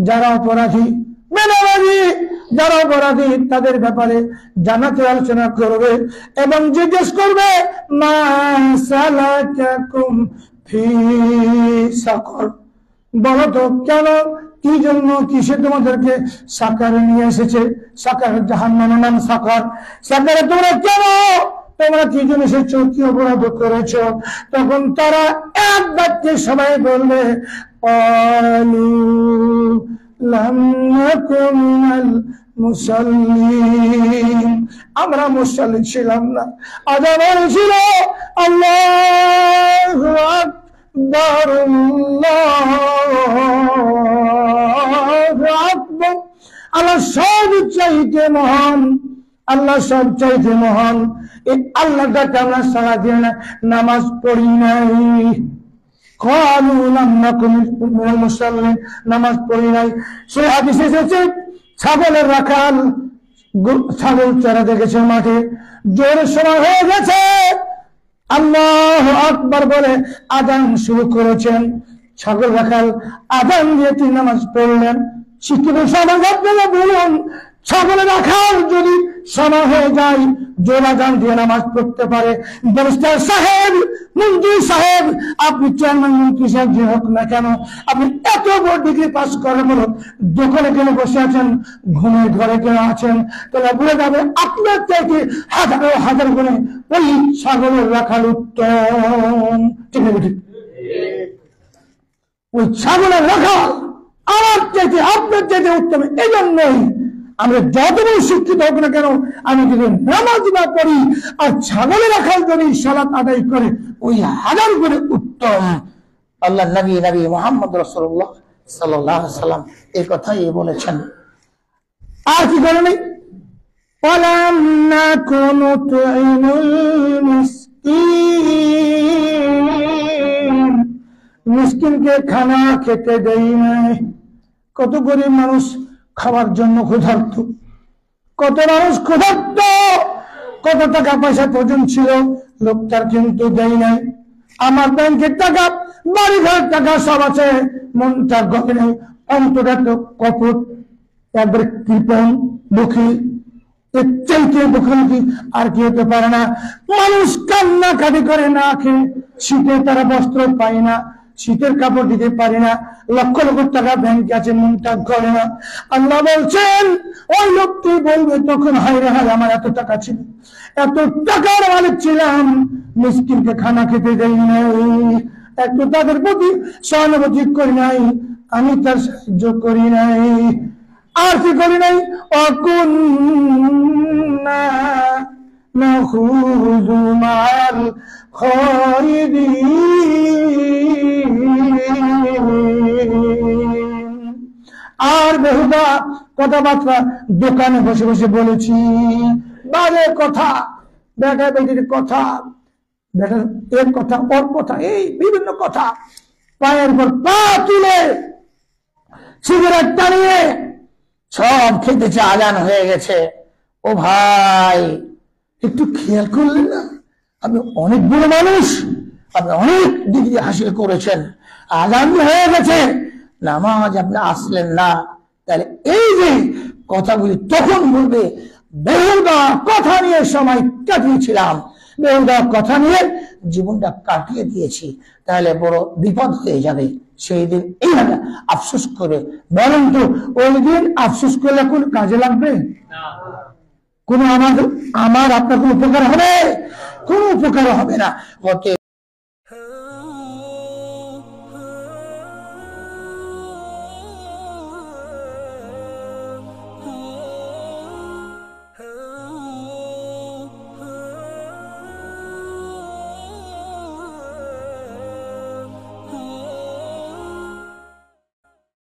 যারা অপরাধী, যারা অপরাধী তাদের ব্যাপারে জান্নাতে আলোচনা করবে এবং জিজ্ঞেস করবে মা সালাকাকুম ফি সাকর, বলো তো কেন, কি জন্য, কিসে তোমাদেরকে সাকারে নিয়ে এসেছে? সাকার জাহান্নামের নাম সাকার। সাকারে তোমরা কেন, তোমরা কি জন্য এসেছো, কি অপরাধ করেছ? তখন তারা এক বাক্যে সবাই বলবে ক্বালু লাম নাকু মিনাল মুসাল্লিন, আমরা মুসাল্লি ছিলাম না। আযান ছিল আল্লাহু আকবার আল্লাহু আকবার, আল্লাহ সবচাইতে মহান, আল্লাহ সবচাইতে মহান। এই আল্লাহটাকে আমরা সারা দিয়ে নামাজ পড়ি নাই। ক্বালু লাম নাকু মিনাল মুসাল্লিন, নামাজ পড়ি নাই। সেই হাদিসে এসেছে ছাগলের রাখাল ছাগল চড়াতে গেছে মাঠে, জোরের সময় হয়ে গেছে, আল্লাহু আকবার বলে আযান শুরু করেছেন। ছাগল রাখাল আযান দিয়ে তিনি নামাজ পড়লেন। শিক্ষিত সমাজ আপনারা বলুন, ছাগলের রাখাল যদি সময় হয়ে যায় জোর আযান দিয়ে নামাজ পড়তে পারে, ব্যারিস্টার সাহেব, মন্ত্রী সাহেব, আপনি চেয়ারম্যান মন্ত্রী সাহেব যে হোক না কেন, আপনি এত বড় ডিগ্রি পাস করার পর দোকানে কেন বসে আছেন, ঘুমের ঘরে কেন আছেন, তাহলে বলে যাবে আপনার চাইতে হাজারো হাজার গুণে ওই ছাগলের রাখাল উত্তম। ঠিক আছে, ঠিক, ওই ছাগলের রাখাল আমার চাইতে আপনার চাইতে উত্তম। এই জন্যই আমরা যতই শিক্ষিত হোক না কেন, আমি যদি নামাজ না পড়ি আর ছাগলের রাখাল যদি সালাত আদায় করে, ওই হাজার করে উত্তম। আল্লাহ নবী মুহাম্মদ রাসূলুল্লাহ সাল্লাল্লাহু আলাইহি ওয়াসাল্লাম এই কথাই বলেছেন। আর কি করে নাই, ওয়ালাম নাকুনু তুইমুল মিসকিন, মিসকিনকে খানা খেতে দেই নাই। কত গরিব মানুষ খাওয়ার জন্য ক্ষুধার্ত, কত মানুষ ক্ষুধার্ত, কত টাকা পয়সা প্রয়োজন ছিল, লোকটার কিন্তু দেয় নাই। আমার ব্যাংকের টাকা, বাড়ি ঘরের টাকা সব আছে, মনটা গভীর নেই, অন্তটা তো কপট, একবার কৃপণ বখিল, এর চাইতে বখিলতি আর কি হতে পারে না। মানুষ কান্নাকাটি করে না খেয়ে, শীতে তারা বস্ত্র পায় না, শীতের কাপড় দিতে পারে না, লক্ষ লক্ষ টাকা ব্যাংকে আছে, মনটা করে না। আল্লাহ বলছেন ওই লোকটি বলবে তখন, হায় রে হায়, আমার এত টাকা ছিল, এত টাকার মালিক ছিলাম, মিসকিনকে খানা খেতে দেই নাই, একটু তাদের প্রতি সহানুভূতি করি নাই, আমি তার সাহায্য করি নাই। আর কি করি নাই, অকুন্না নাখুযু মা'আল খায়িদিন, আর বেহুদা কথাবার্তা দোকানে বসে বসে বলেছি, বাজে কথা, বেটা বেটির কথা, বেটার এর কথা, ওর কথা, এই বিভিন্ন কথা, পায়ের পর পা তুলে সিগারেট টানিয়ে সব খেতেছে, আজান হয়ে গেছে। ও ভাই, একটু খেয়াল করলেন না, আপনি অনেক বড় মানুষ, আপনি অনেক ডিগ্রি হাসিল করেছেন, আজান হয়ে গেছে, নামাজ আপনি আসলেন না, তাহলে এই যে কথাগুলি তখন বলবে বেহুদা কথা নিয়ে সময় কাটিয়েছিলাম, বেহুদা কথা নিয়ে জীবনটা কাটিয়ে দিয়েছি, তাহলে বড় বিপদ হয়ে যাবে। সেই দিন এইভাবে আফসোস করে, বরং তো ওই দিন আফসোস করলে কোন কাজে লাগবে? কোন আমার আপনার কোন উপকার হবে? কোন উপকার হবে না।